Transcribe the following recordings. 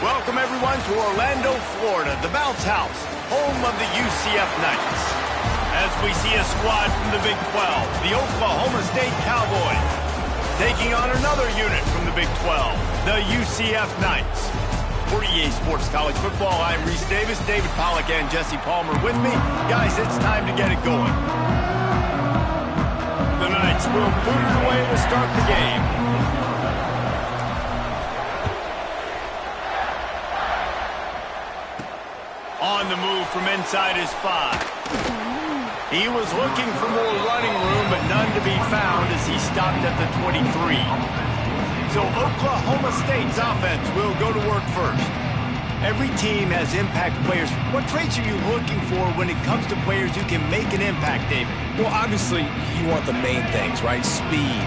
Welcome, everyone, to Orlando, Florida, the bounce house, home of the UCF Knights. As we see a squad from the Big 12, the Oklahoma State Cowboys, taking on another unit from the Big 12, the UCF Knights. For EA Sports College Football, I'm Reese Davis, David Pollack, and Jesse Palmer with me. Guys, it's time to get it going. The Knights will boot it away to start the game. On the move from inside his 5. He was looking for more running room, but none to be found as he stopped at the 23. So Oklahoma State's offense will go to work first. Every team has impact players. What traits are you looking for when it comes to players who can make an impact, David? Well, obviously, you want the main things, right? Speed,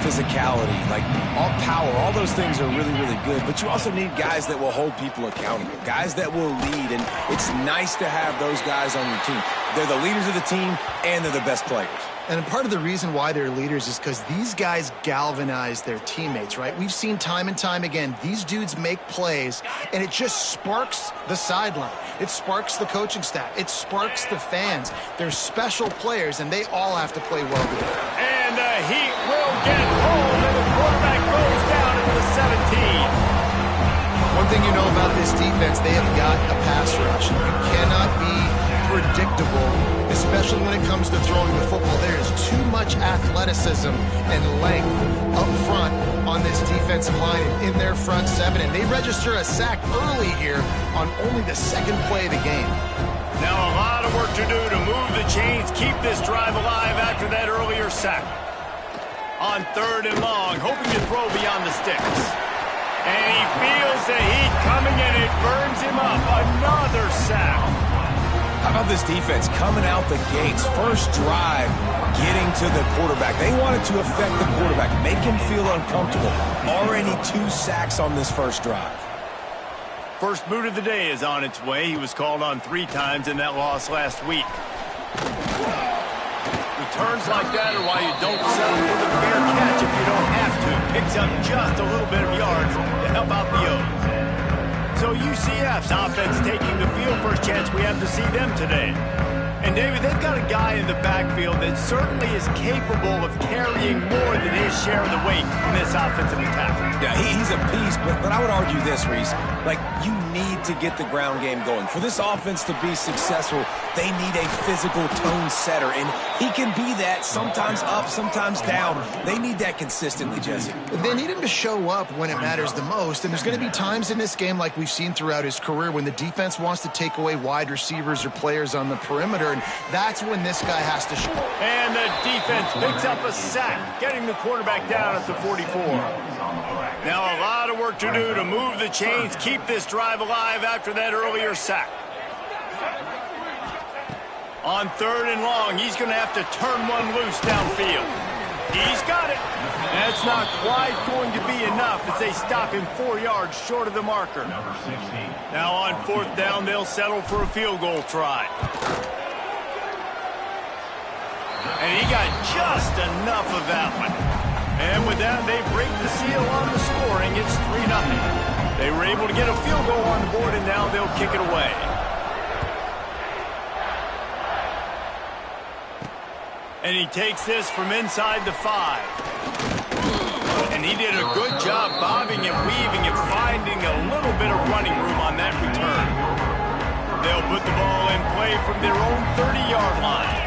physicality, like all power, all those things are really, really good. But you also need guys that will hold people accountable, guys that will lead. And it's nice to have those guys on your team. They're the leaders of the team, and they're the best players. And part of the reason why they're leaders is because these guys galvanize their teammates, right? We've seen time and time again, these dudes make plays, and it just sparks the sideline. It sparks the coaching staff. It sparks the fans. They're special players, and they all have to play well together. And the Heat will get home, and the quarterback goes down into the 17. One thing you know about this defense, they have got a pass rush. You cannot be predictable, especially when it comes to throwing the football. There is too much athleticism and length up front on this defensive line and in their front 7, and they register a sack early here on only the second play of the game. Now a lot of work to do to move the chains, keep this drive alive after that earlier sack. On 3rd and long, hoping to throw beyond the sticks. And he feels the heat coming, and it burns him up. Another sack. How about this defense coming out the gates? First drive, getting to the quarterback. They wanted to affect the quarterback, make him feel uncomfortable. Already 2 sacks on this first drive. First boot of the day is on its way. He was called on 3 times in that loss last week. Returns like that are why you don't settle for the fair catch if you don't have to. Picks up just a little bit of yards to help out the O's. So UCF's offense taking the field. First chance we have to see them today. And David, they've got a guy in the backfield that certainly is capable of carrying more than his share of the weight in this offensive attack. Yeah, he's a beast, but I would argue this, Reese. Like, you need to get the ground game going. For this offense to be successful, they need a physical tone setter, and he can be that, sometimes up, sometimes down. They need that consistently, Jesse. They need him to show up when it matters the most, and there's going to be times in this game like we've seen throughout his career when the defense wants to take away wide receivers or players on the perimeter, and that's when this guy has to show. And the defense picks up a sack, getting the quarterback down at the 44. Now a lot of work to do to move the chains, keep this drive alive after that earlier sack. On 3rd and long, he's going to have to turn one loose downfield. He's got it. That's not quite going to be enough as they stop him 4 yards short of the marker. Now on 4th down, they'll settle for a field goal try. And he got just enough of that one. And with that, they break the seal on the scoring. It's 3-0. They were able to get a field goal on the board, and now they'll kick it away. And he takes this from inside the 5. And he did a good job bobbing and weaving and finding a little bit of running room on that return. They'll put the ball in play from their own 30-yard line.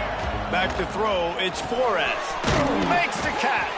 Back to throw, it's Flores. Makes the catch.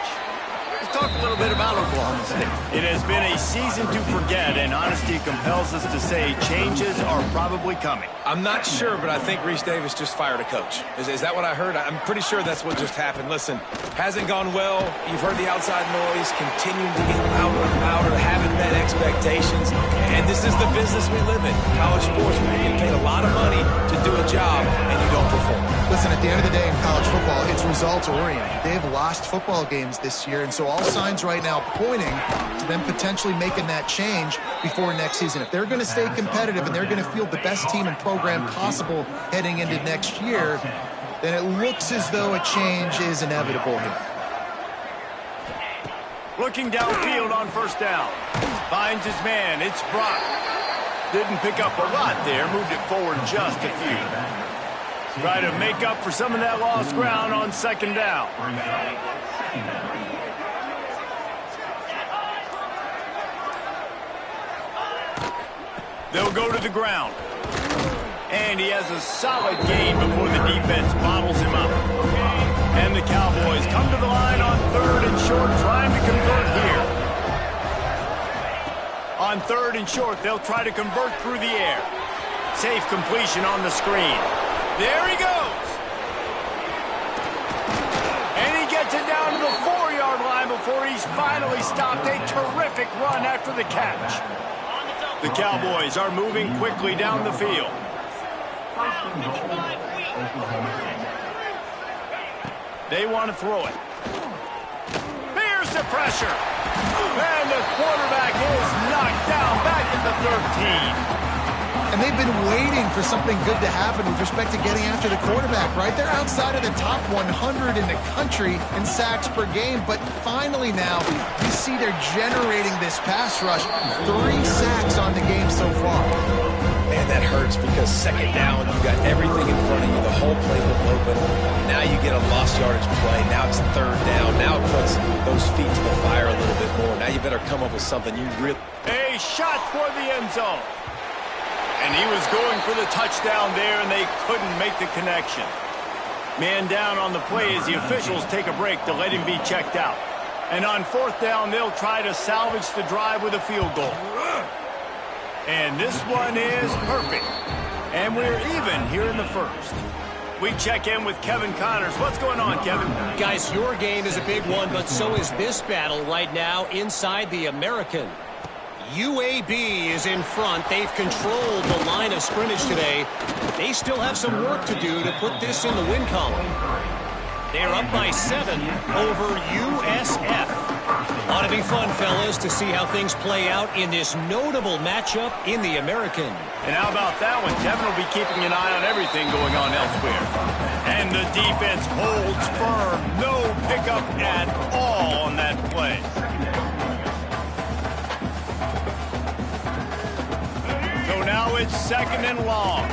Let's talk a little bit about Oklahoma State. It has been a season to forget, and honesty compels us to say changes are probably coming. I'm not sure, but I think Reese Davis just fired a coach. Is that what I heard? I'm pretty sure that's what just happened. Listen, hasn't gone well. You've heard the outside noise, continuing to get louder and louder, haven't met expectations. And this is the business we live in. College sports, where you get paid a lot of money to do a job, and you don't perform. Listen, at the end of the day in college football, it's results-oriented. They've lost football games this year, and so all signs right now pointing to them potentially making that change before next season. If they're going to stay competitive and they're going to field the best team and program possible heading into next year, then it looks as though a change is inevitable here. Looking downfield on 1st down. Finds his man. It's Brock. Didn't pick up a lot there. Moved it forward just a few. Try to make up for some of that lost ground on second down. They'll go to the ground. And he has a solid gain before the defense bottles him up. And the Cowboys come to the line on third and short, trying to convert here. On third and short, they'll try to convert through the air. Safe completion on the screen. There he goes. And he gets it down to the 4-yard line before he's finally stopped. A terrific run after the catch. The Cowboys are moving quickly down the field. They want to throw it. Here's the pressure. And the quarterback is knocked down back at the 13. And they've been waiting for something good to happen with respect to getting after the quarterback, right? They're outside of the top 100 in the country in sacks per game, but finally now you see they're generating this pass rush. 3 sacks on the game so far. Man, that hurts because second down, you got everything in front of you, the whole playbook open. Now you get a lost yardage play. Now it's third down. Now it puts those feet to the fire a little bit more. Now you better come up with something you really... A shot for the end zone. And he was going for the touchdown there, and they couldn't make the connection. Man down on the play as the officials take a break to let him be checked out. And on fourth down, they'll try to salvage the drive with a field goal. And this one is perfect. And we're even here in the first. We check in with Kevin Connors. What's going on, Kevin? Guys, your game is a big one, but so is this battle right now inside the American. UAB is in front. They've controlled the line of scrimmage today. They still have some work to do to put this in the win column. They're up by 7 over USF. Ought to be fun, fellas, to see how things play out in this notable matchup in the American. And how about that one? Kevin will be keeping an eye on everything going on elsewhere. And the defense holds firm. No pickup at all on that play. So now it's second and long.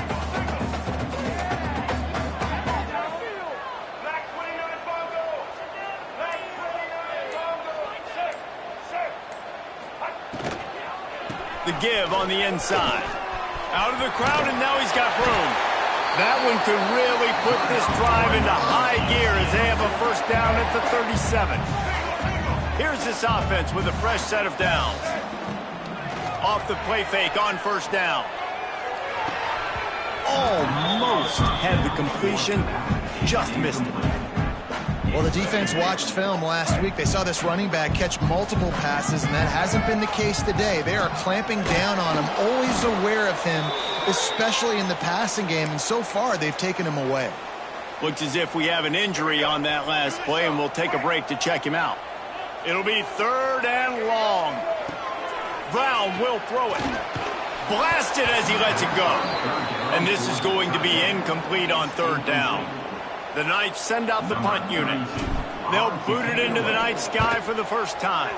The give on the inside. Out of the crowd, and now he's got room. That one could really put this drive into high gear as they have a first down at the 37. Here's this offense with a fresh set of downs. Off the play fake on first down. Almost had the completion, just missed it. Well, the defense watched film last week. They saw this running back catch multiple passes, and that hasn't been the case today. They are clamping down on him, always aware of him, especially in the passing game, and so far they've taken him away. Looks as if we have an injury on that last play, and we'll take a break to check him out. It'll be third and long. Brown will throw it. Blasted as he lets it go. And this is going to be incomplete on third down. The Knights send out the punt unit. They'll boot it into the night sky for the first time.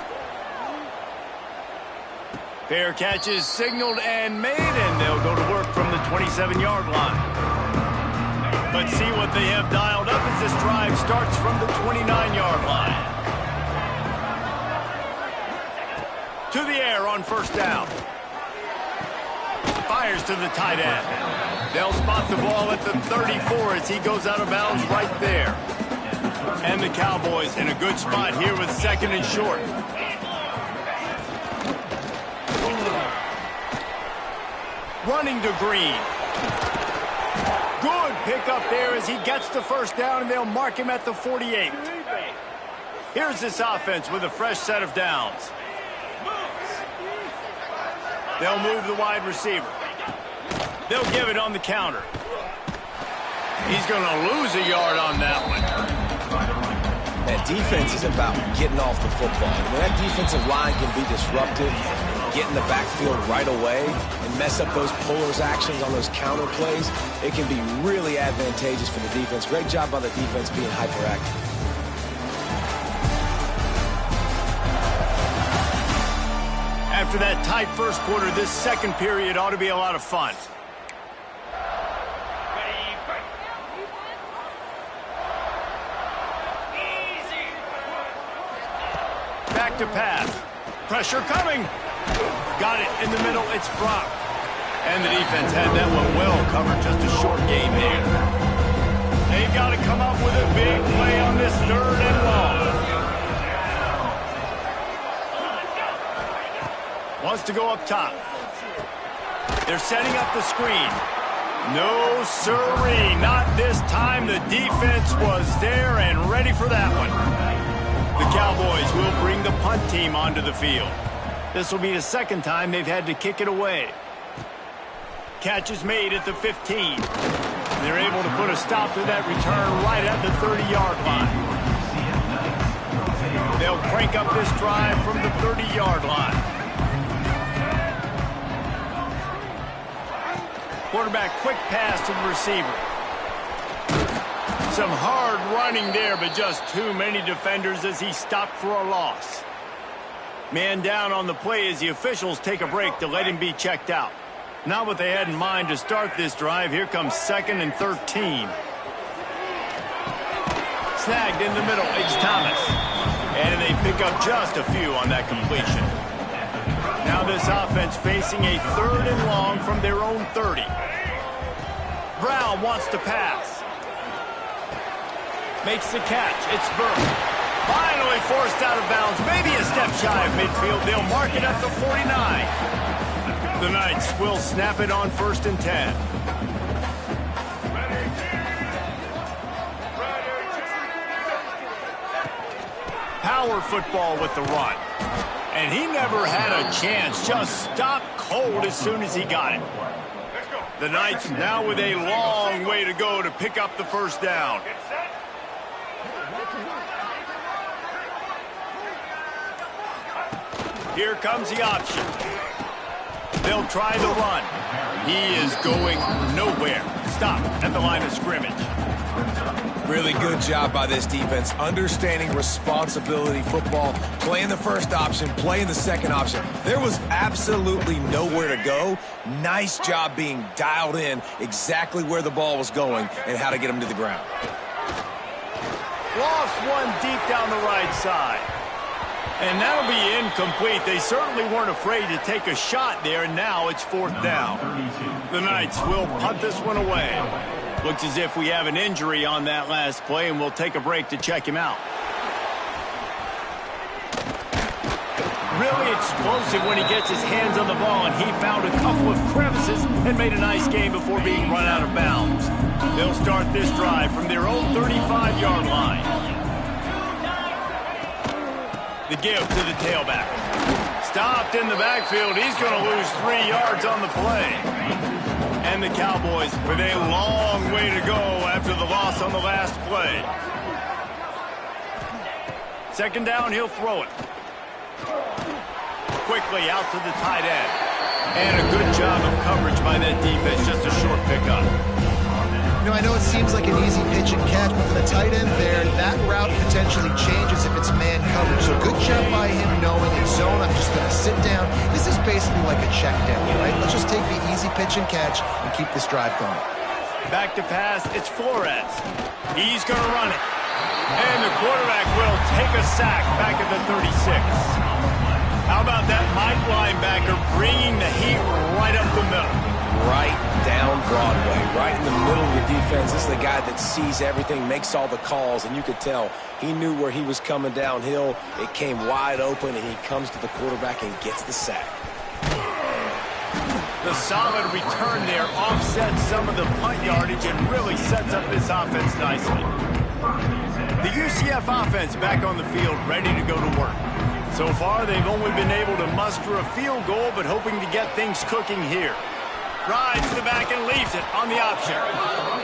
Fair catch is signaled and made, and they'll go to work from the 27-yard line. Let's see what they have dialed up as this drive starts from the 29-yard line. To the air on first down. Fires to the tight end. They'll spot the ball at the 34 as he goes out of bounds right there. And the Cowboys in a good spot here with second and short. Running to Green. Good pickup there as he gets the first down, and they'll mark him at the 48. Here's this offense with a fresh set of downs. They'll move the wide receiver. They'll give it on the counter. He's going to lose a yard on that one. That defense is about getting off the football. And when that defensive line can be disruptive, get in the backfield right away, and mess up those pullers actions on those counter plays, it can be really advantageous for the defense. Great job by the defense being hyperactive. After that tight first quarter, this second period ought to be a lot of fun. Back to pass. Pressure coming. Got it in the middle. It's Brock. And the defense had that one well covered. Just a short game there. They've got to come up with a big play on this 3rd and long. Wants to go up top. They're setting up the screen. No siree. Not this time. The defense was there and ready for that one. The Cowboys will bring the punt team onto the field. This will be the second time they've had to kick it away. Catch is made at the 15. They're able to put a stop to that return right at the 30-yard line. They'll crank up this drive from the 30-yard line. Quarterback quick pass to the receiver. Some hard running there, but just too many defenders as he stopped for a loss. Man down on the play as the officials take a break to let him be checked out. Not what they had in mind to start this drive. Here comes 2nd and 13. Snagged in the middle. It's Thomas. And they pick up just a few on that completion. Now this offense facing a 3rd and long from their own 30. Brown wants to pass. Makes the catch. It's Burke. Finally forced out of bounds. Maybe a step shy of midfield. They'll mark it at the 49. The Knights will snap it on 1st and 10. Power football with the run. And he never had a chance. Just stopped cold as soon as he got it. The Knights now with a long way to go to pick up the 1st down. Here comes the option. They'll try the run. He is going nowhere. Stop at the line of scrimmage. Really good job by this defense, understanding responsibility football, playing the first option, playing the second option. There was absolutely nowhere to go. Nice job being dialed in exactly where the ball was going and how to get him to the ground. Lost one deep down the right side. And that'll be incomplete. They certainly weren't afraid to take a shot there, and now it's 4th down. The Knights will punt this one away. Looks as if we have an injury on that last play, and we'll take a break to check him out. Really explosive when he gets his hands on the ball, and he found a couple of crevices and made a nice game before being run out of bounds. They'll start this drive from their own 35-yard line. The give to the tailback. Stopped in the backfield. He's going to lose 3 yards on the play. And the Cowboys with a long way to go after the loss on the last play. 2nd down, he'll throw it. Quickly out to the tight end. And a good job of coverage by that defense. Just a short pickup. You know, I know it seems like an easy pitch and catch, but for the tight end there, that route potentially changes if it's man coverage. So good job by him knowing in zone, I'm just going to sit down. This is basically like a check down, right? Let's just take the easy pitch and catch and keep this drive going. Back to pass, it's Flores. He's going to run it. And the quarterback will take a sack back at the 36. How about that Mike linebacker bringing the heat right up the middle? Right down Broadway, right in the middle of the defense. This is the guy that sees everything, makes all the calls, and you could tell he knew where he was coming downhill. It came wide open, and he comes to the quarterback and gets the sack. The solid return there offsets some of the punt yardage and really sets up this offense nicely. The UCF offense back on the field, ready to go to work. So far, they've only been able to muster a field goal, but hoping to get things cooking here. Rides to the back and leaves it on the option.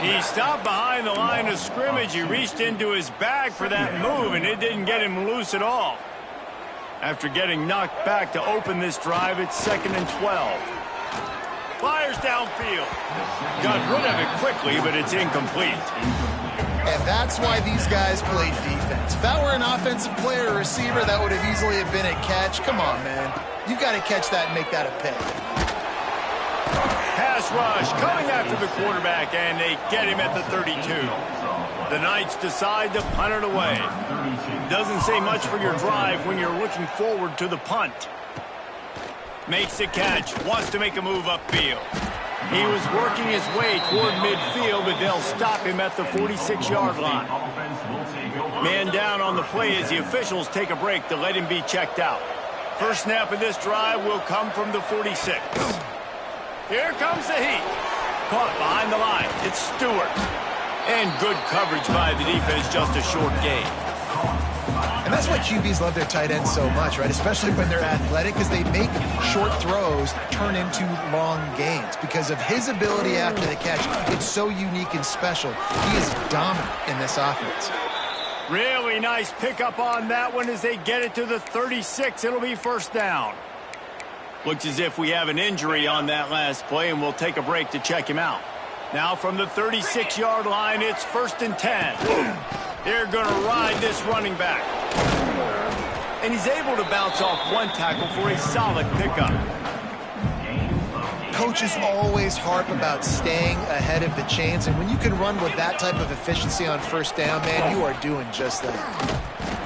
He stopped behind the line of scrimmage. He reached into his bag for that move, and it didn't get him loose at all. After getting knocked back to open this drive, it's 2nd and 12. Fires downfield. Got rid of it quickly, but it's incomplete. And that's why these guys play defense. If that were an offensive player or receiver, that would have easily have been a catch. Come on, man. You've got to catch that and make that a pick. Pass rush coming after the quarterback, and they get him at the 32. The Knights decide to punt it away. Doesn't say much for your drive when you're looking forward to the punt. Makes the catch, wants to make a move upfield. He was working his way toward midfield, but they'll stop him at the 46-yard line. Man down on the play as the officials take a break to let him be checked out. First snap of this drive will come from the 46. Here comes the heat. Caught behind the line. It's Stewart. And good coverage by the defense, just a short gain. And that's why QBs love their tight ends so much, right? Especially when they're athletic, because they make short throws turn into long gains. Because of his ability after the catch, it's so unique and special. He is dominant in this offense. Really nice pickup on that one as they get it to the 36. It'll be first down. Looks as if we have an injury on that last play, and we'll take a break to check him out. Now from the 36-yard line, it's 1st and 10. They're going to ride this running back. And he's able to bounce off one tackle for a solid pickup. Coaches always harp about staying ahead of the chains, and when you can run with that type of efficiency on first down, man, you are doing just that.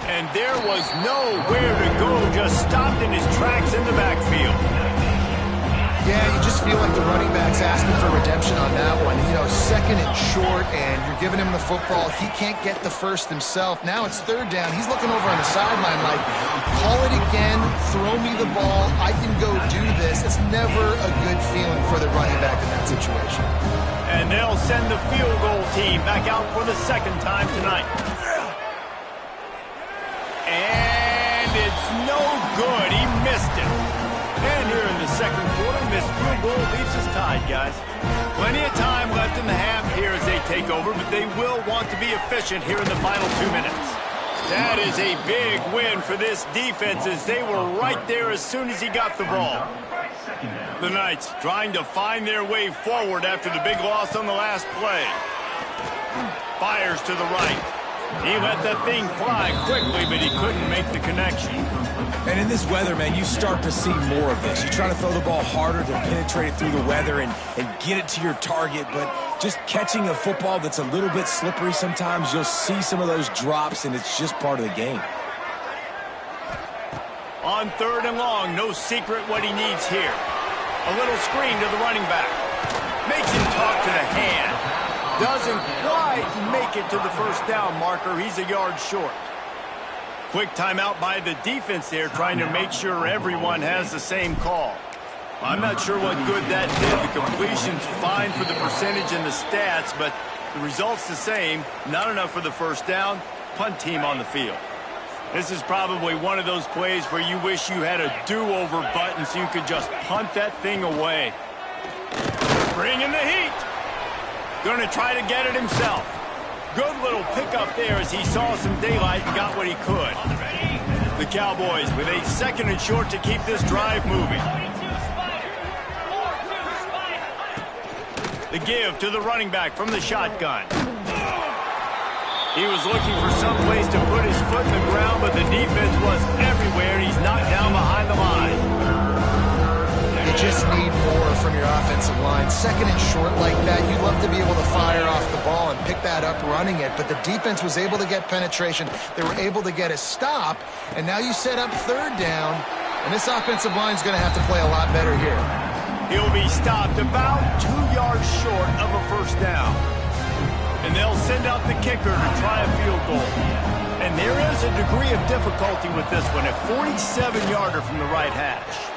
And there was nowhere to go, just stopped in his tracks in the backfield. Yeah, you just feel like the running back's asking for redemption on that one. You know, 2nd and short, and you're giving him the football. He can't get the first himself. Now it's 3rd down. He's looking over on the sideline like, call it again, throw me the ball, I can go do this. It's never a good feeling for the running back in that situation. And they'll send the field goal team back out for the 2nd time tonight. And it's no good. He missed it. And here in the 2nd quarter, missed field goal leaves us tied, guys. Plenty of time left in the half here as they take over, but they will want to be efficient here in the final 2 minutes. That is a big win for this defense as they were right there as soon as he got the ball. The Knights trying to find their way forward after the big loss on the last play. Fires to the right. He let that thing fly quickly, but he couldn't make the connection. And in this weather, man, you start to see more of this. You try to throw the ball harder to penetrate it through the weather and get it to your target, but just catching a football that's a little bit slippery sometimes, you'll see some of those drops, and it's just part of the game. On 3rd and long, no secret what he needs here. A little screen to the running back. Makes him talk to the hand. Doesn't quite make it to the first down marker. He's a yard short. Quick timeout by the defense there, trying to make sure everyone has the same call. I'm not sure what good that did. The completion's fine for the percentage and the stats, but the result's the same. Not enough for the first down. Punt team on the field. This is probably one of those plays where you wish you had a do-over button so you could just punt that thing away. Bring in the heat. Going to try to get it himself. Good little pickup there as he saw some daylight and got what he could. The Cowboys with a 2nd and short to keep this drive moving. The give to the running back from the shotgun. He was looking for some place to put his foot in the ground, but the defense was everywhere. He's knocked down behind the line. You just need more from your offensive line. 2nd and short like that, you'd love to be able to fire off the ball and pick that up running it, but the defense was able to get penetration. They were able to get a stop, and now you set up 3rd down, and this offensive line is going to have to play a lot better here. He'll be stopped about 2 yards short of a first down. And they'll send out the kicker to try a field goal. And there is a degree of difficulty with this one, a 47-yarder from the right hash.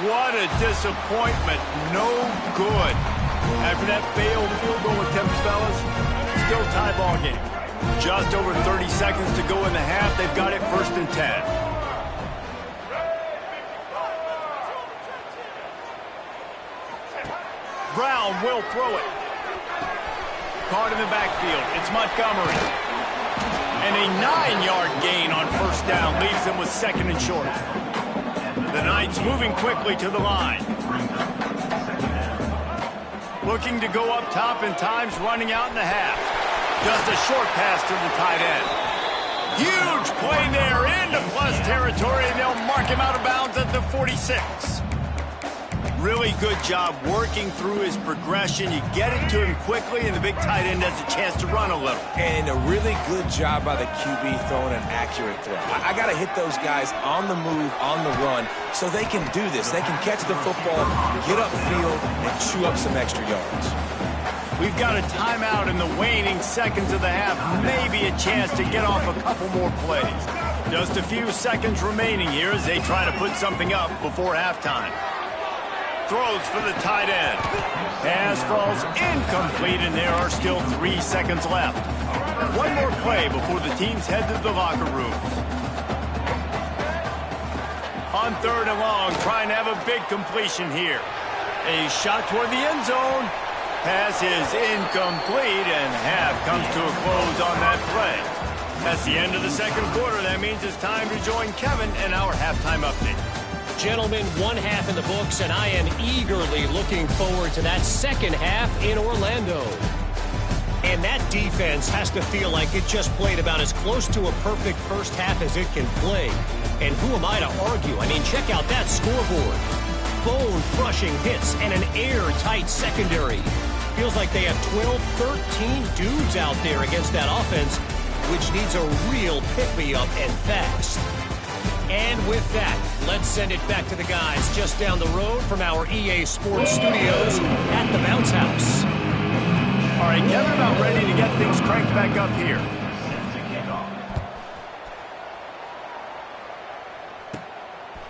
What a disappointment. No good. After that failed field goal attempt, fellas, still tie ball game. Just over 30 seconds to go in the half. They've got it 1st and 10. Brown will throw it. Caught in the backfield. It's Montgomery. And a 9-yard gain on first down leaves them with 2nd and short. The Knights moving quickly to the line. Looking to go up top and time's running out in the half. Just a short pass to the tight end. Huge play there into plus territory, and they'll mark him out of bounds at the 46. Really good job working through his progression. You get it to him quickly, and the big tight end has a chance to run a little. And a really good job by the QB throwing an accurate throw. I got to hit those guys on the move, on the run, so they can do this. They can catch the football, get upfield, and chew up some extra yards. We've got a timeout in the waning seconds of the half. Maybe a chance to get off a couple more plays. Just a few seconds remaining here as they try to put something up before halftime. Throws for the tight end. Pass falls incomplete, and there are still 3 seconds left. One more play before the teams head to the locker rooms. On 3rd and long, trying to have a big completion here. A shot toward the end zone. Pass is incomplete, and half comes to a close on that play. That's the end of the second quarter. That means it's time to join Kevin and our halftime update. Gentlemen, one half in the books, and I am eagerly looking forward to that second half in Orlando. And that defense has to feel like it just played about as close to a perfect first half as it can play. And who am I to argue? I mean, check out that scoreboard. Bone-crushing hits and an airtight secondary. Feels like they have 12, 13 dudes out there against that offense, which needs a real pick-me-up and fast. And with that, let's send it back to the guys just down the road from our EA Sports Studios at the Bounce House. All right, Kevin, about ready to get things cranked back up here.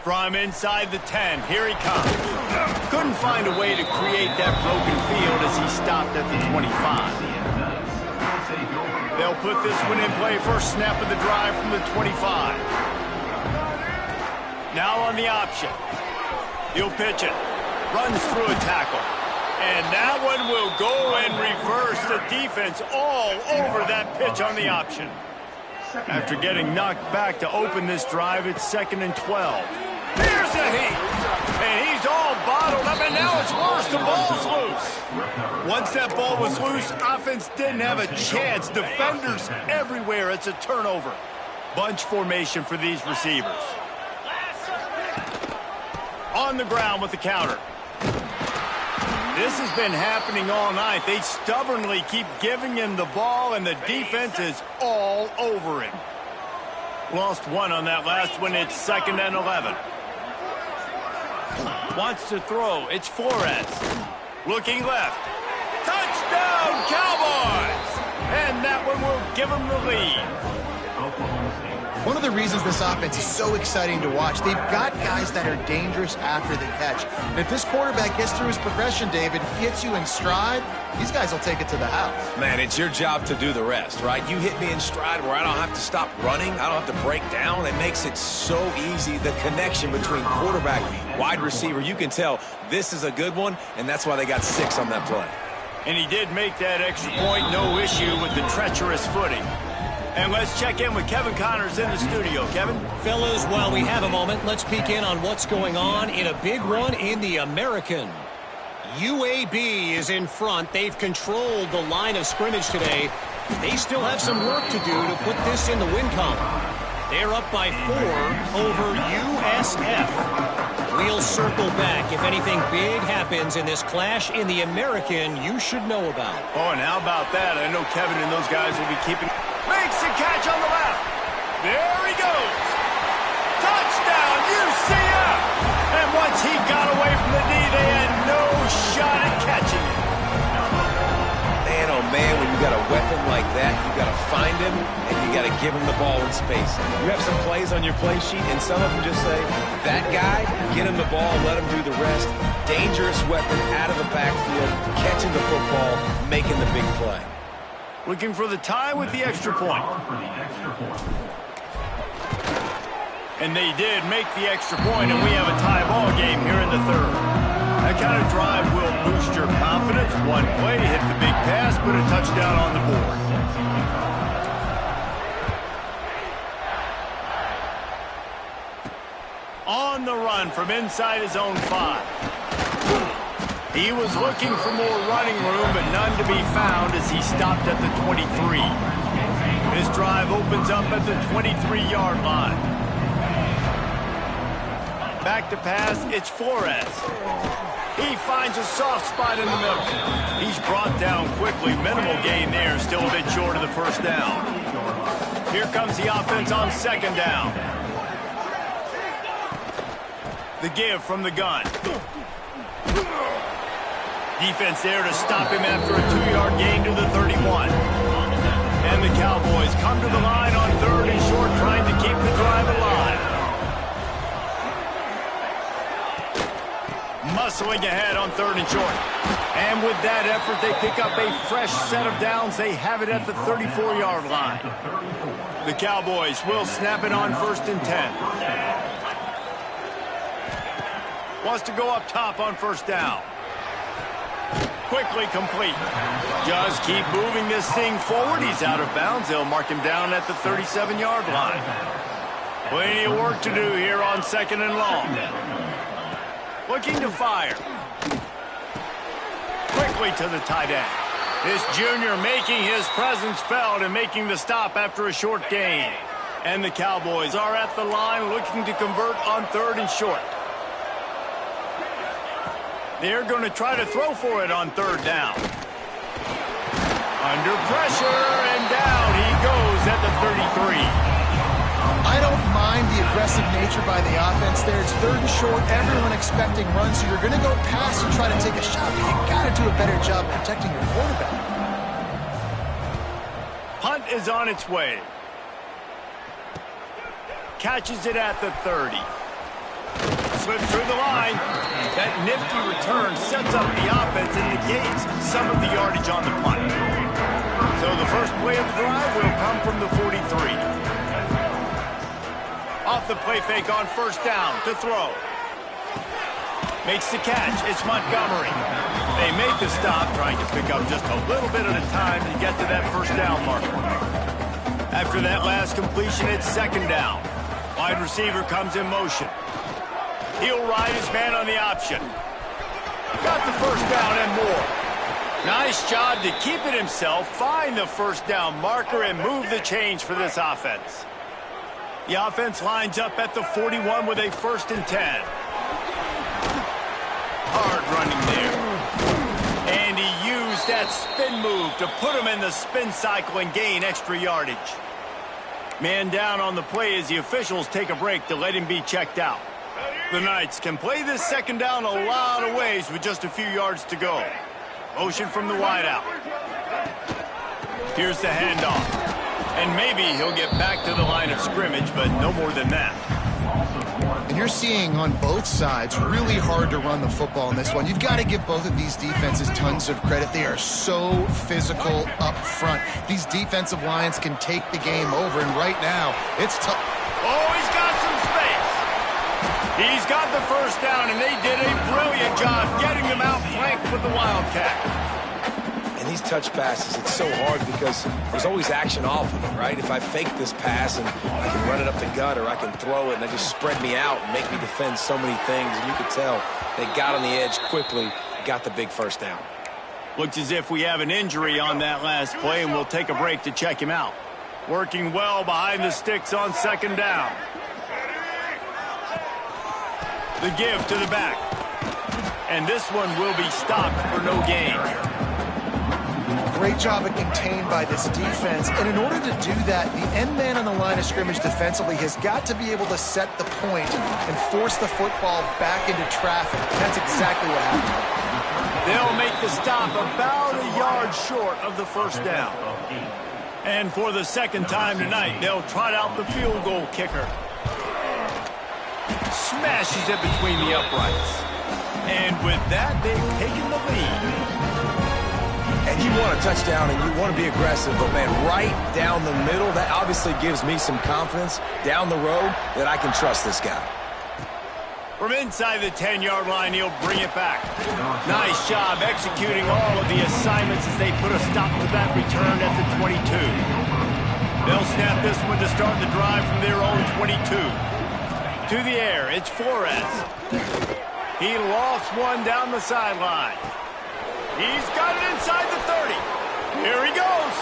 From inside the 10, here he comes. Couldn't find a way to create that broken field as he stopped at the 25. They'll put this one in play first snap of the drive from the 25. Now on the option. He'll pitch it. Runs through a tackle. And that one will go and reverse the defense all over that pitch on the option. After getting knocked back to open this drive, it's 2nd and 12. There's a heat. And he's all bottled up, and now it's worse. The ball's loose. Once that ball was loose, offense didn't have a chance. Defenders everywhere. It's a turnover. Bunch formation for these receivers. On the ground with the counter. This has been happening all night. They stubbornly keep giving him the ball, and the defense is all over him. Lost one on that last one. It's 2nd and 11. Wants to throw. It's Flores. Looking left. Touchdown, Cowboys! And that one will give them the lead. One of the reasons this offense is so exciting to watch, they've got guys that are dangerous after the catch. And if this quarterback gets through his progression, David, hits you in stride, these guys will take it to the house. Man, it's your job to do the rest, right? You hit me in stride where I don't have to stop running. I don't have to break down. It makes it so easy. The connection between quarterback, wide receiver, you can tell this is a good one, and that's why they got 6 on that play. And he did make that extra point, no issue with the treacherous footing. And let's check in with Kevin Connors in the studio. Kevin? Fellas, while we have a moment, let's peek in on what's going on in a big one in the American. UAB is in front. They've controlled the line of scrimmage today. They still have some work to do to put this in the win column. They're up by 4 over USF. We'll circle back if anything big happens in this clash in the American you should know about. Oh, and how about that? I know Kevin and those guys will be keeping... Makes the catch on the left. There he goes. Touchdown, UCF. And once he got away from the knee, they had no shot at catching it. Man, oh man, when you got a weapon like that, you got to find him, and you got to give him the ball in space. You have some plays on your play sheet, and some of them just say, that guy, get him the ball, let him do the rest. Dangerous weapon out of the backfield, catching the football, making the big play. Looking for the tie with the extra point. And they did make the extra point, and we have a tie ball game here in the third. That kind of drive will boost your confidence. One play, hit the big pass, put a touchdown on the board. On the run from inside his own 5. He was looking for more running room, but none to be found as he stopped at the 23. This drive opens up at the 23-yard line. Back to pass, it's Flores. He finds a soft spot in the middle. He's brought down quickly. Minimal gain there, still a bit short of the first down. Here comes the offense on second down. The give from the gun. Defense there to stop him after a 2-yard gain to the 31. And the Cowboys come to the line on third and short, trying to keep the drive alive. Muscling ahead on third and short. And with that effort, they pick up a fresh set of downs. They have it at the 34-yard line. The Cowboys will snap it on first and 10. Wants to go up top on first down. Quickly complete. Just keep moving this thing forward. He's out of bounds. They'll mark him down at the 37-yard line. Plenty of work to do here on second and long. Looking to fire. Quickly to the tight end. This junior making his presence felt and making the stop after a short gain. And the Cowboys are at the line looking to convert on third and short. They're going to try to throw for it on third down. Under pressure, and down he goes at the 33. I don't mind the aggressive nature by the offense there. It's third and short, everyone expecting runs, so you're going to go pass and try to take a shot, but you got to do a better job protecting your quarterback. Punt is on its way. Catches it at the 30. Slips through the line. That nifty return sets up the offense and negates some of the yardage on the punt. So the first play of the drive will come from the 43. Off the play fake on first down to throw. Makes the catch. It's Montgomery. They make the stop, trying to pick up just a little bit at a time to get to that first down marker. After that last completion, it's second down. Wide receiver comes in motion. He'll ride his man on the option. Got the first down and more. Nice job to keep it himself, find the first down marker, and move the change for this offense. The offense lines up at the 41 with a first and 10. Hard running there. And he used that spin move to put him in the spin cycle and gain extra yardage. Man down on the play as the officials take a break to let him be checked out. The Knights can play this second down a lot of ways with just a few yards to go. Motion from the wideout. Here's the handoff. And maybe he'll get back to the line of scrimmage, but no more than that. And you're seeing on both sides really hard to run the football in this one. You've got to give both of these defenses tons of credit. They are so physical up front. These defensive lines can take the game over, and right now, it's tough. Oh, he's got some space. He's got the first down, and they did a brilliant job getting him out flanked with the Wildcat. And these touch passes, it's so hard because there's always action off of it, right? If I fake this pass and I can run it up the gut or I can throw it and they just spread me out and make me defend so many things, and you could tell they got on the edge quickly, got the big first down. Looks as if we have an injury on that last play, and we'll take a break to check him out. Working well behind the sticks on second down. The give to the back. And this one will be stopped for no gain. Great job of contained by this defense. And in order to do that, the end man on the line of scrimmage defensively has got to be able to set the point and force the football back into traffic. That's exactly what happened. They'll make the stop about a yard short of the first down. And for the second time tonight, they'll trot out the field goal kicker. Smashes it between the uprights. And with that, they've taken the lead. And you want a touchdown and you want to be aggressive, but man, right down the middle, that obviously gives me some confidence down the road that I can trust this guy. From inside the 10-yard line, he'll bring it back. Nice job executing all of the assignments as they put a stop to that return at the 22. They'll snap this one to start the drive from their own 22. To the air, it's Flores. He lost one down the sideline. He's got it inside the 30. Here he goes.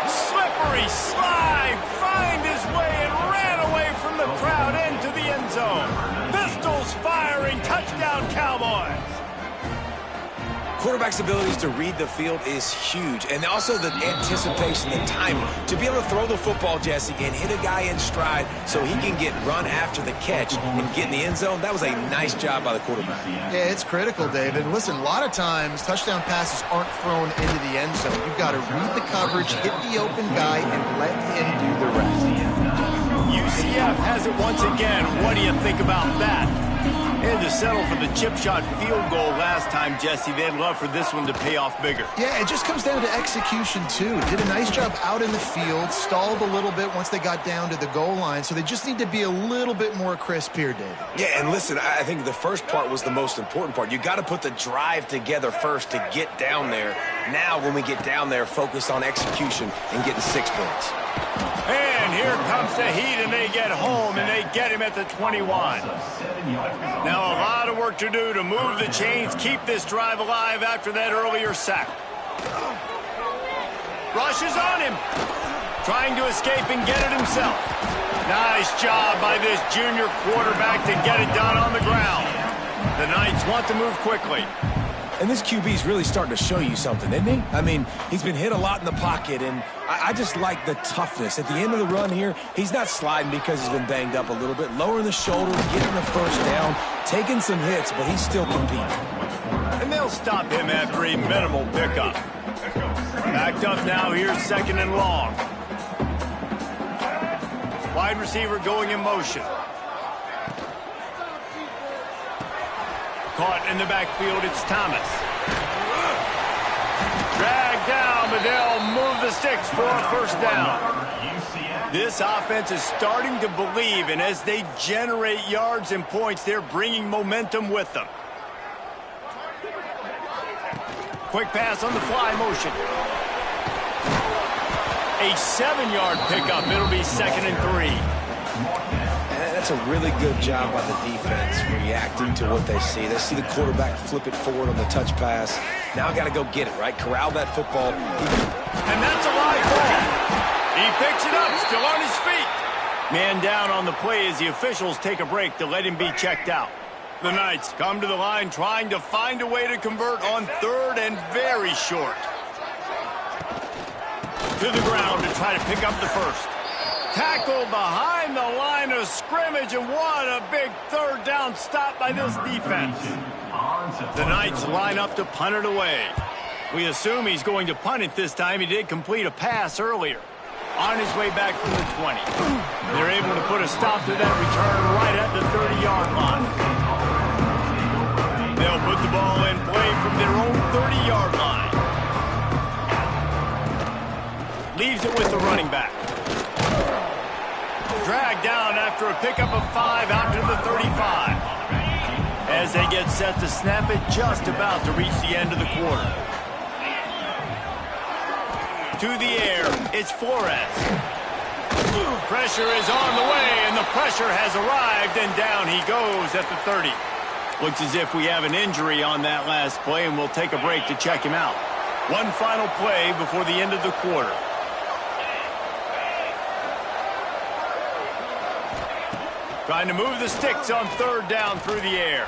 Slippery slide. Find his way and ran away from the crowd into the end zone. Pistols firing. Touchdown, Cowboys. Quarterback's abilities to read the field is huge, and also the anticipation, the timing. To be able to throw the football, Jesse, and hit a guy in stride so he can get run after the catch and get in the end zone, that was a nice job by the quarterback. Yeah, it's critical, David. Listen, a lot of times touchdown passes aren't thrown into the end zone. You've got to read the coverage, hit the open guy, and let him do the rest. UCF has it once again. What do you think about that? And to settle for the chip shot field goal last time, Jesse, they'd love for this one to pay off bigger. Yeah, it just comes down to execution, too. Did a nice job out in the field, stalled a little bit once they got down to the goal line, so they just need to be a little bit more crisp here, David. Yeah, and listen, I think the first part was the most important part. You got to put the drive together first to get down there. Now, when we get down there, focus on execution and getting 6 points. And here comes the heat, and they get home, and they get him at the 21. Now a lot of work to do to move the chains, keep this drive alive after that earlier sack. Rushes on him. Trying to escape and get it himself. Nice job by this junior quarterback to get it done on the ground. The Knights want to move quickly. And this QB's really starting to show you something, isn't he? I mean, he's been hit a lot in the pocket, and I just like the toughness. At the end of the run here, he's not sliding because he's been banged up a little bit. Lowering the shoulder, getting the first down, taking some hits, but he's still competing. And they'll stop him after a minimal pickup. Backed up now, here's second and long. Wide receiver going in motion. Caught in the backfield, it's Thomas. Dragged down, but they'll move the sticks for a first down. This offense is starting to believe, and as they generate yards and points, they're bringing momentum with them. Quick pass on the fly motion. A 7-yard pickup. It'll be 2nd and 3. That's a really good job by the defense reacting to what they see. They see the quarterback flip it forward on the touch pass. Now got to go get it, right? Corral that football. And that's a live ball. He picks it up, still on his feet. Man down on the play as the officials take a break to let him be checked out. The Knights come to the line trying to find a way to convert on 3rd and very short. To the ground to try to pick up the first. Tackled behind the line of scrimmage, and what a big 3rd down stop by this defense. The Knights line up to punt it away. We assume he's going to punt it this time. He did complete a pass earlier. On his way back from the 20. They're able to put a stop to that return right at the 30-yard line. They'll put the ball in play from their own 30-yard line. Leaves it with the running back. Dragged down after a pickup of 5 out to the 35. As they get set to snap it, just about to reach the end of the quarter. To the air, it's Flores. Pressure is on the way, and the pressure has arrived, and down he goes at the 30. Looks as if we have an injury on that last play, and we'll take a break to check him out. One final play before the end of the quarter. Trying to move the sticks on 3rd down through the air.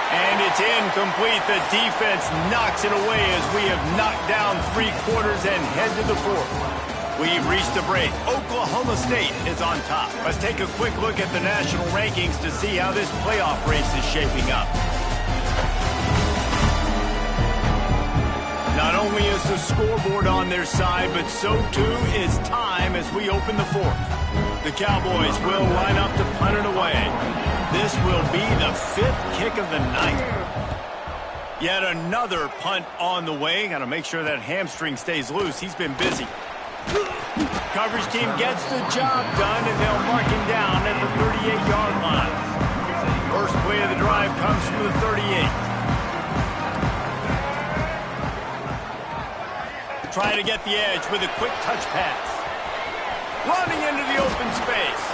And it's incomplete. The defense knocks it away as we have knocked down 3 quarters and head to the 4th. We've reached the break. Oklahoma State is on top. Let's take a quick look at the national rankings to see how this playoff race is shaping up. Not only is the scoreboard on their side, but so too is time as we open the 4th. The Cowboys will line up to punt it away. This will be the 5th kick of the night. Yet another punt on the way. Got to make sure that hamstring stays loose. He's been busy. Coverage team gets the job done, and they'll mark him down at the 38-yard line. First play of the drive comes from the 38. Trying to get the edge with a quick touch pass. Running into the open space.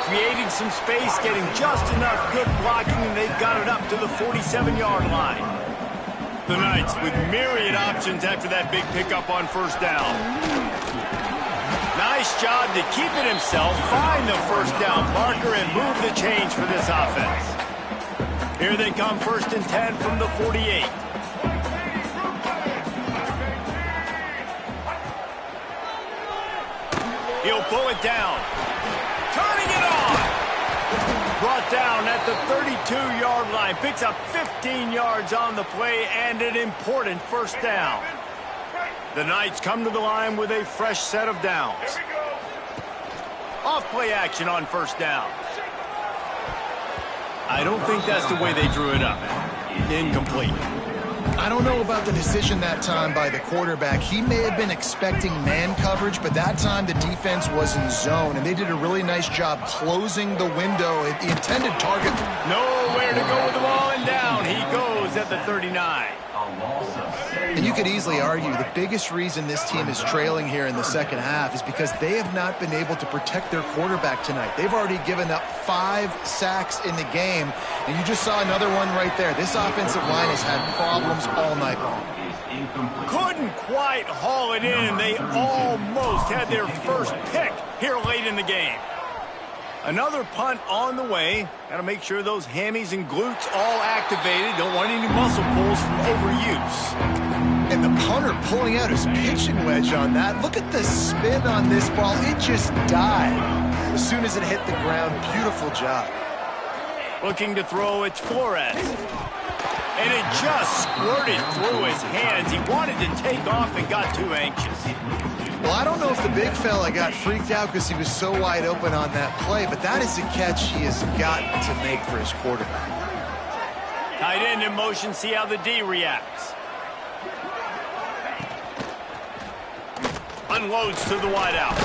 creating some space, getting just enough good blocking, and they've got it up to the 47-yard line. The Knights with myriad options after that big pickup on first down. Nice job to keep it himself, find the first down marker, and move the chains for this offense. Here they come, 1st and 10 from the 48. He'll pull it down. Turning it on. Brought down at the 32-yard line. Picks up 15 yards on the play and an important first down. The Knights come to the line with a fresh set of downs. Off-play action on first down. I don't think that's the way they drew it up. Incomplete. I don't know about the decision that time by the quarterback. He may have been expecting man coverage, but that time the defense was in zone, and they did a really nice job closing the window at the intended target. Nowhere to go with the ball, and down he goes at the 39. And you could easily argue the biggest reason this team is trailing here in the second half is because they have not been able to protect their quarterback tonight. They've already given up 5 sacks in the game, and you just saw another one right there. This offensive line has had problems all night long. Couldn't quite haul it in. They almost had their first pick here late in the game. Another punt on the way. Got to make sure those hammies and glutes all activated. Don't want any muscle pulls from overuse. And the punter pulling out his pitching wedge on that. Look at the spin on this ball. It just died as soon as it hit the ground. Beautiful job. Looking to throw, it's Flores. And it just squirted through his hands. He wanted to take off and got too anxious. Well, I don't know if the big fella got freaked out because he was so wide open on that play, but that is a catch he has got to make for his quarterback. Tight end in motion, see how the D reacts. Unloads to the wideout.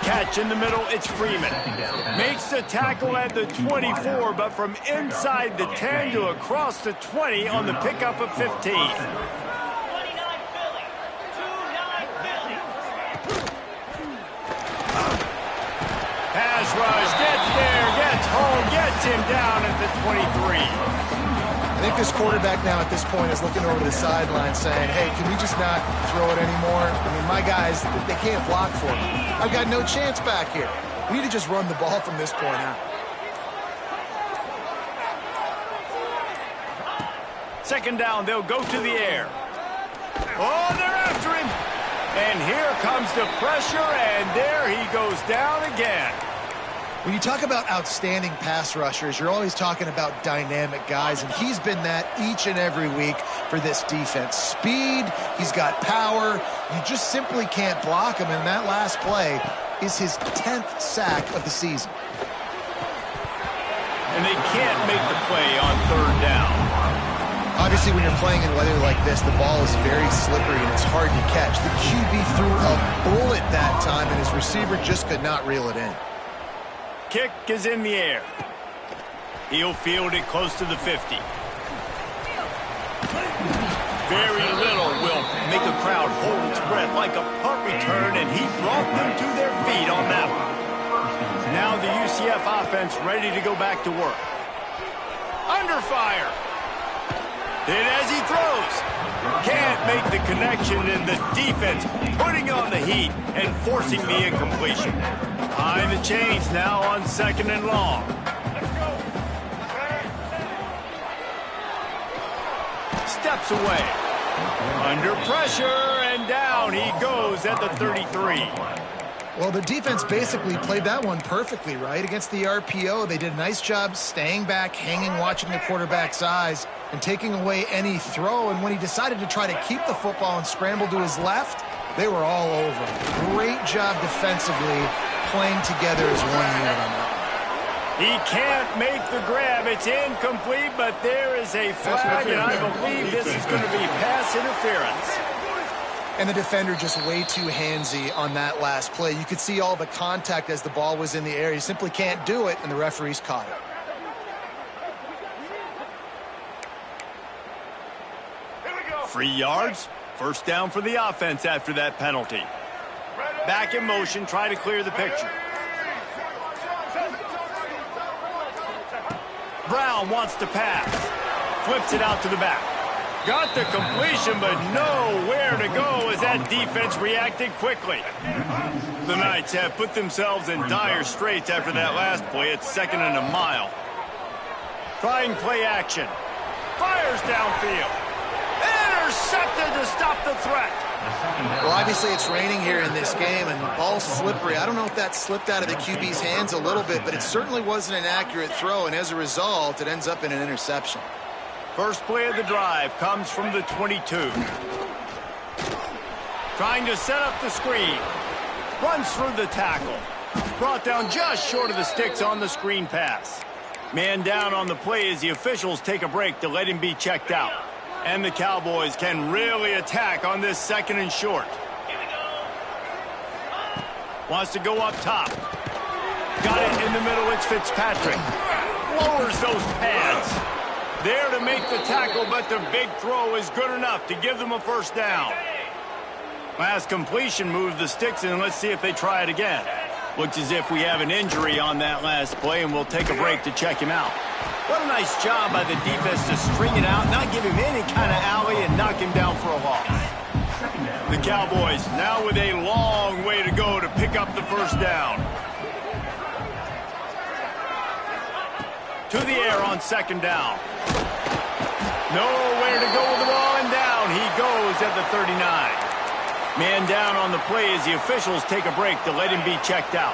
Catch in the middle, it's Freeman. Makes the tackle at the 24, but from inside the 10 to across the 20 on the pickup of 15. Pass rush, gets there, gets home, gets him down at the 23. I think this quarterback now at this point is looking over the sideline saying, hey, can we just not throw it anymore? I mean, my guys, they can't block for me. I've got no chance back here. We need to just run the ball from this point out. Second down, they'll go to the air. Oh, they're after him. And here comes the pressure, and there he goes down again. When you talk about outstanding pass rushers, you're always talking about dynamic guys, and he's been that each and every week for this defense. Speed, he's got power. You just simply can't block him, and that last play is his 10th sack of the season. And they can't make the play on third down. Obviously, when you're playing in weather like this, the ball is very slippery and it's hard to catch. The QB threw a bullet that time, and his receiver just could not reel it in. Kick is in the air. He'll field it close to the 50. Very little will make a crowd hold its breath like a punt return, and he brought them to their feet on that one. Now the UCF offense ready to go back to work. Under fire. Hit as he throws. Can't make the connection, and the defense putting on the heat and forcing the incompletion. Behind the chains now on 2nd and long. Steps away. Under pressure, and down he goes at the 33. Well, the defense basically played that one perfectly, right? Against the RPO, they did a nice job staying back, hanging, watching the quarterback's eyes, and taking away any throw. And when he decided to try to keep the football and scramble to his left, they were all over him. Great job defensively, playing together as one unit on that. He can't make the grab. It's incomplete, but there is a flag, and I believe this is going to be pass interference. And the defender just way too handsy on that last play. You could see all the contact as the ball was in the air. He simply can't do it, and the referees caught it. Free yards. First down for the offense after that penalty. Back in motion, try to clear the picture. Brown wants to pass. Flips it out to the back. Got the completion, but nowhere to go as that defense reacted quickly. The Knights have put themselves in dire straits after that last play. It's 2nd and a mile. Trying play action. Fires downfield. Intercepted to stop the threat. Well, obviously it's raining here in this game, and the ball's slippery. I don't know if that slipped out of the QB's hands a little bit, but it certainly wasn't an accurate throw, and as a result, it ends up in an interception. First play of the drive comes from the 22. Trying to set up the screen. Runs through the tackle. Brought down just short of the sticks on the screen pass. Man down on the play as the officials take a break to let him be checked out. And the Cowboys can really attack on this 2nd and short. Wants to go up top. Got it in the middle. It's Fitzpatrick. Lowers those pads. There to make the tackle, but the big throw is good enough to give them a first down. Last completion moved the sticks, and let's see if they try it again. Looks as if we have an injury on that last play, and we'll take a break to check him out. What a nice job by the defense to string it out, not give him any kind of alley, and knock him down for a loss. The Cowboys now with a long way to go to pick up the first down. To the air on 2nd down. Nowhere to go with the ball, and down he goes at the 39. Man down on the play as the officials take a break to let him be checked out.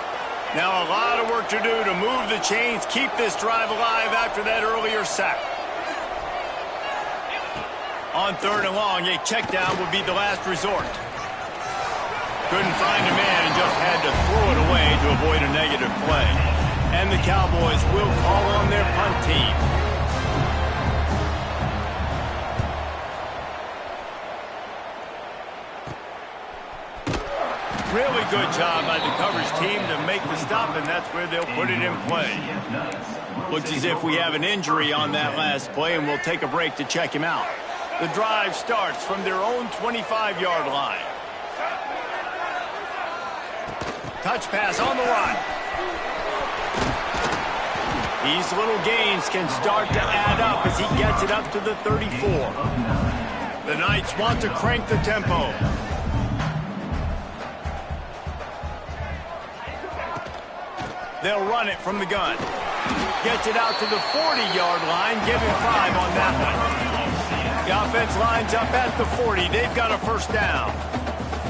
Now a lot of work to do to move the chains, keep this drive alive after that earlier sack. On 3rd and long, a check down would be the last resort. Couldn't find a man and just had to throw it away to avoid a negative play. And the Cowboys will call on their punt team. Really good job by the coverage team to make the stop, and that's where they'll put it in play. Looks as if we have an injury on that last play, and we'll take a break to check him out. The drive starts from their own 25-yard line. Touch pass on the run. These little gains can start to add up as he gets it up to the 34. The Knights want to crank the tempo. They'll run it from the gun. Gets it out to the 40-yard line. Give him 5 on that one. The offense lines up at the 40. They've got a first down.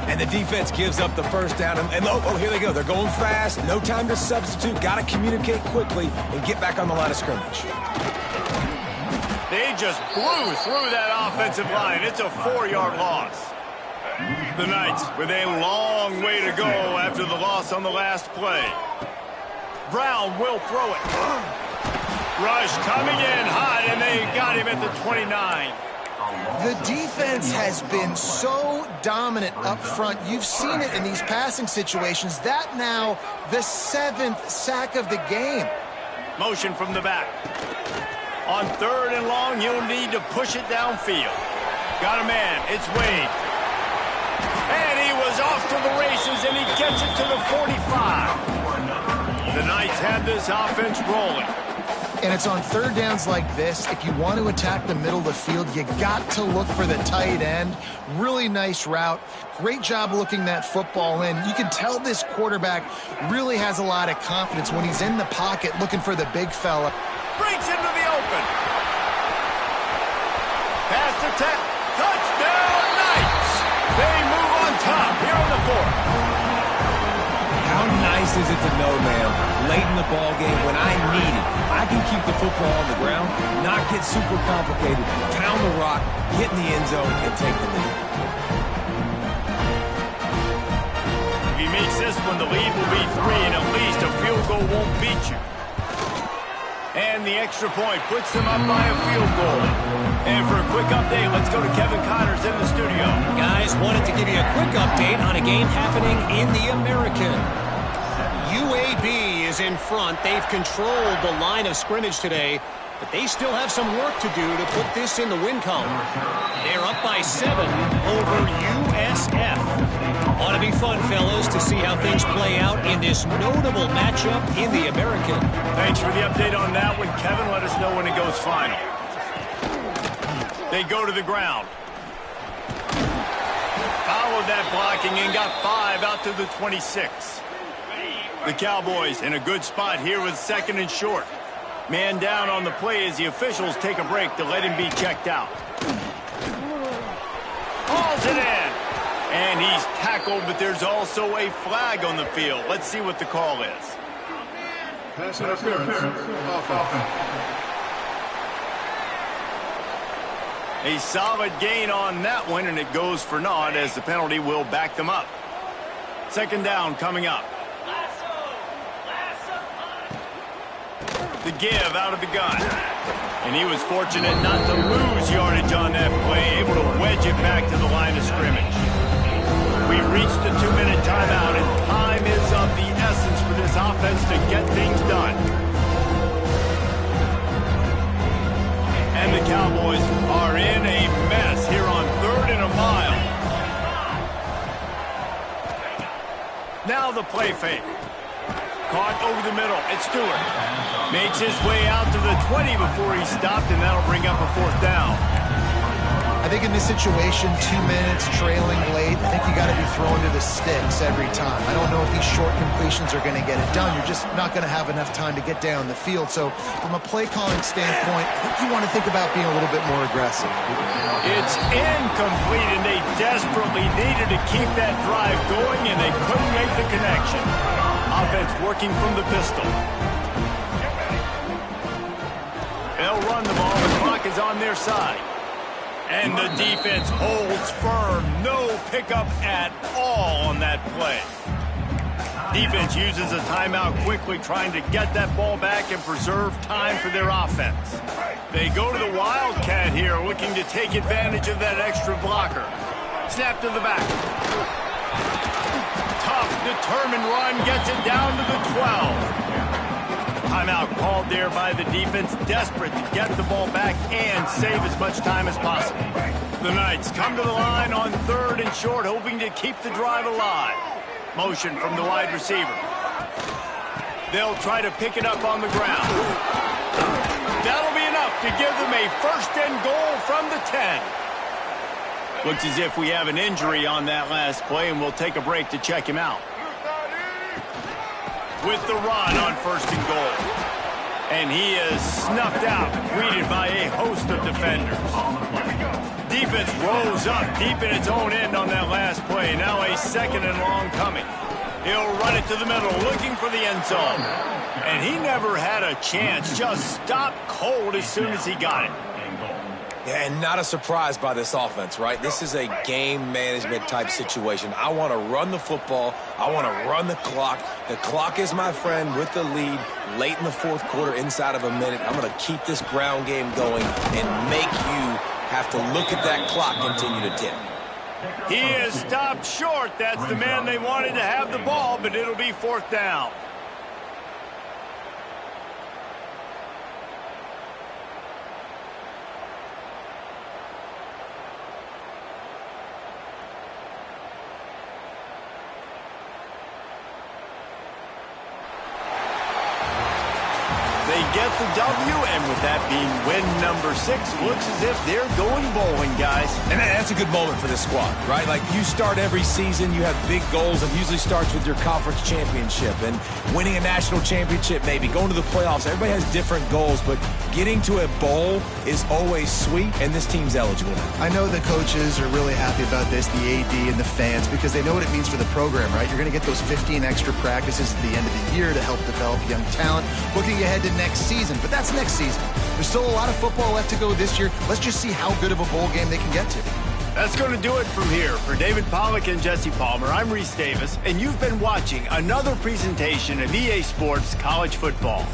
And the defense gives up the first down. And oh, here they go. They're going fast. No time to substitute. Got to communicate quickly and get back on the line of scrimmage. They just blew through that offensive line. It's a 4-yard loss. The Knights with a long way to go after the loss on the last play. Brown will throw it. Rush coming in hot, and they got him at the 29. The defense has been so dominant up front. You've seen it in these passing situations. That now the 7th sack of the game. Motion from the back. On 3rd and long, he'll need to push it downfield. Got a man. It's Wade. And he was off to the races, and he gets it to the 45. The Knights have this offense rolling. And it's on 3rd downs like this. If you want to attack the middle of the field, you got to look for the tight end. Really nice route. Great job looking that football in. You can tell this quarterback really has a lot of confidence when he's in the pocket looking for the big fella. Breaks into the open. Pass to 10. Touchdown, Knights. They move on top here on the 4th. How nice is it to know, man, late in the ball game when I need it, I can keep the football on the ground, not get super complicated, pound the rock, get in the end zone, and take the lead. If he makes this one, the lead will be 3, and at least a field goal won't beat you. And the extra point puts them up by a field goal. And for a quick update, let's go to Kevin Connors in the studio. Guys, wanted to give you a quick update on a game happening in the American. UAB is in front. They've controlled the line of scrimmage today, but they still have some work to do to put this in the win column. They're up by 7 over USF. Ought to be fun, fellas, to see how things play out in this notable matchup in the American. Thanks for the update on that one, Kevin. Let us know when it goes final. They go to the ground. Followed that blocking and got 5 out to the 26. The Cowboys in a good spot here with 2nd and short. Man down on the play as the officials take a break to let him be checked out. Hauls it in. And he's tackled, but there's also a flag on the field. Let's see what the call is. Pass interference. Offense. A solid gain on that one, and it goes for naught as the penalty will back them up. 2nd down coming up. The give out of the gun. And he was fortunate not to lose yardage on that play, able to wedge it back to the line of scrimmage. We reached the 2-minute timeout, and time is of the essence for this offense to get things done. And the Cowboys are in a mess here on 3rd and a mile. Now the play fake. Caught over the middle. It's Stewart. Makes his way out to the 20 before he stopped, and that'll bring up a 4th down. I think in this situation, 2 minutes trailing late, I think you got to be throwing to the sticks every time. I don't know if these short completions are going to get it done. You're just not going to have enough time to get down the field. So from a play calling standpoint, I think you want to think about being a little bit more aggressive. It's incomplete, and they desperately needed to keep that drive going, and they couldn't make the connection. Offense working from the pistol. They'll run the ball. The clock is on their side. And the defense holds firm. No pickup at all on that play. Defense uses a timeout quickly, trying to get that ball back and preserve time for their offense. They go to the Wildcat here, looking to take advantage of that extra blocker. Snap to the back. Tough, determined run, gets it down to the 12. Timeout called there by the defense, desperate to get the ball back and save as much time as possible. The Knights come to the line on 3rd and short, hoping to keep the drive alive. Motion from the wide receiver. They'll try to pick it up on the ground. That'll be enough to give them a 1st and goal from the 10. Looks as if we have an injury on that last play, and we'll take a break to check him out. With the run on 1st and goal. And he is snuffed out, greeted by a host of defenders. Defense rolls up deep in its own end on that last play. Now a 2nd and long coming. He'll run it to the middle, looking for the end zone. And he never had a chance, just stopped cold as soon as he got it. Yeah, and not a surprise by this offense, right? This is a game management type situation. I want to run the football. I want to run the clock. The clock is my friend with the lead late in the 4th quarter, inside of a minute. I'm going to keep this ground game going and make you have to look at that clock continue to tick. He is stopped short. That's the man they wanted to have the ball, but it'll be 4th down. They get the W, and with that being win number 6, looks as if they're going bowling, guys. And that's a good moment for this squad, right? Like, you start every season, you have big goals. It usually starts with your conference championship and winning a national championship, maybe going to the playoffs. Everybody has different goals, but getting to a bowl is always sweet, and this team's eligible. I know the coaches are really happy about this, the AD and the fans, because they know what it means for the program, right? You're going to get those 15 extra practices at the end of the year to help develop young talent. Looking ahead to next season, but that's next season. There's still a lot of football left to go this year. Let's just see how good of a bowl game they can get to. That's going to do it from here. For David Pollack and Jesse Palmer, I'm Reese Davis, and you've been watching another presentation of EA Sports College Football.